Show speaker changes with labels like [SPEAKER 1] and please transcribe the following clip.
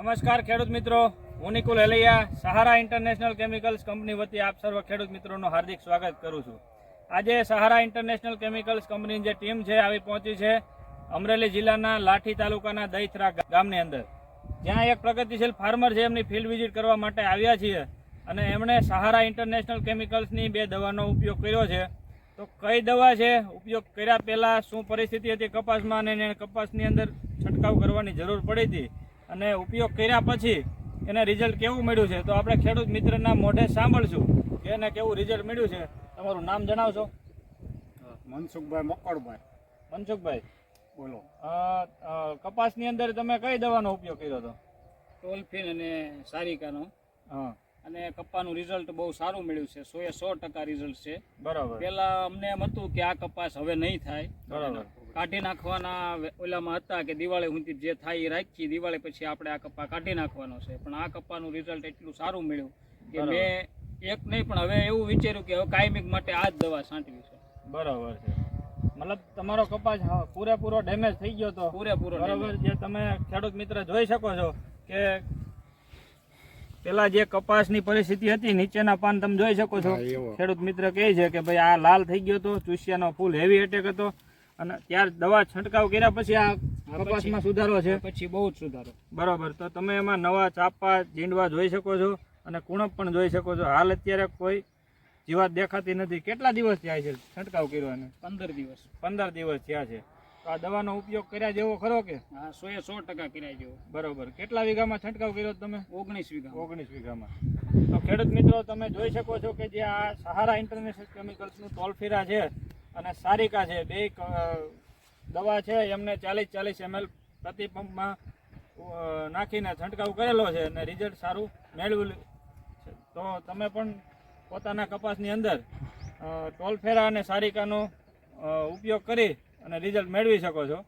[SPEAKER 1] નમસ્કાર ખેડૂત મિત્રો, હું નિકુલ હેલૈયા સહારા ઇન્ટરનેશનલ કેમિકલ્સ કંપની વતી આપ સર્વ ખેડૂત મિત્રોનું હાર્દિક સ્વાગત કરું છું। આજે સહારા ઇન્ટરનેશનલ કેમિકલ્સ કંપનીની જે ટીમ છે આવી પહોંચી છે અમરેલી જિલ્લાના લાઠી તાલુકાના દહીથરા ગામની અંદર, જ્યાં એક પ્રગતિશીલ ફાર્મર છે એમની ફિલ્ડ વિઝિટ કરવા માટે આવ્યા છીએ અને એમણે સહારા ઇન્ટરનેશનલ કેમિકલ્સની 2 દવાનો ઉપયોગ કર્યો છે। તો કઈ દવા છે, ઉપયોગ કર્યા પહેલાં શું પરિસ્થિતિ હતી કપાસમાં અને એને કપાસની અંદર છંટકાવ કરવાની જરૂર પડી હતી અને ઉપયોગ કર્યા પછી એને રિઝલ્ટ કેવું મળ્યું છે, તો આપણે ખેડૂત મિત્રના મોઢે સાંભળશું કે એને કેવું રિઝલ્ટ મળ્યું છે। તમારું નામ જણાવશો?
[SPEAKER 2] મનસુખભાઈ મકડભાઈ।
[SPEAKER 1] મનસુખભાઈ,
[SPEAKER 2] બોલો।
[SPEAKER 1] કપાસની અંદર તમે કઈ દવાનો ઉપયોગ કર્યો હતો?
[SPEAKER 3] ટોલફિન અને સારિકાનો।
[SPEAKER 1] હા,
[SPEAKER 3] અને કપાનું રિઝલ્ટ બહુ સારું મળ્યું છે, 100% રિઝલ્ટ છે।
[SPEAKER 1] બરાબર।
[SPEAKER 3] પહેલા અમને એમ હતું કે આ કપાસ હવે નહીં થાય,
[SPEAKER 1] બરાબર,
[SPEAKER 3] કાઢી નાખવાના ઓલામાં હતા કે દિવાળી સુધી જે થાય એ રાખી, દિવાળી પછી આપણે આ કપા કાઢી નાખવાનો છે। પણ આ કપાનું રિઝલ્ટ એટલું સારું મળ્યું કે મેં એક નહીં પણ હવે એવું વિચાર્યું કે હવે કાયમિક માટે આ જ દવા છાંટવી છે।
[SPEAKER 1] બરાબર છે, મતલબ તમારો કપાસ પૂરેપૂરો ડેમેજ થઈ ગયો હતો?
[SPEAKER 3] પૂરેપૂરો।
[SPEAKER 1] બરાબર, જે તમે ખેડૂત મિત્ર જોઈ શકો છો કે પેલા જે કપાસની પરિસ્થિતિ હતી, નીચેના પાન તમે જોઈ શકો છો। ખેડૂત મિત્ર કહે છે કે ભાઈ આ લાલ થઈ ગયો હતો, ચૂસિયાનો ફૂલ હેવી એટેક હતો અને ત્યાર દવા છંટકાવ કર્યા પછી આ કપાસમાં સુધારો છે?
[SPEAKER 3] પછી બહુ જ સુધારો।
[SPEAKER 1] બરાબર, તો તમે એમાં નવા ચાપા જીંડવા જોઈ શકો છો અને કુણપ પણ જોઈ શકો છો। હાલ અત્યારે કોઈ જીવાત દેખાતી નથી। કેટલા દિવસ થયા છે છંટકાવ કર્યો? અને
[SPEAKER 3] 15 દિવસ।
[SPEAKER 1] 15 દિવસ થયા છે। તો આ દવાનો ઉપયોગ કર્યા જેવો ખરો કે?
[SPEAKER 3] હા, 100% કર્યા જેવો।
[SPEAKER 1] બરોબર, કેટલા વીઘામાં છંટકાવ કર્યો તમે?
[SPEAKER 3] 19 વીઘા।
[SPEAKER 1] 19 વીઘામાં। તો ખેડૂત મિત્રો તમે જોઈ શકો છો કે જે આ સહારા ઇન્ટરનેશનલ કેમિકલ્સનું ટોલફીરા છે અને સારિકા છે, 2 દવા છે એમને 40 ml પ્રતિ પંપમાં નાખીને છંટકાવ કરેલો છે અને રિઝલ્ટ સારું મેળવેલું છે। તો તમે પણ પોતાના કપાસની અંદર ટોલફેરા અને સારિકાનો ઉપયોગ કરી અને રિઝલ્ટ મેળવી શકો છો।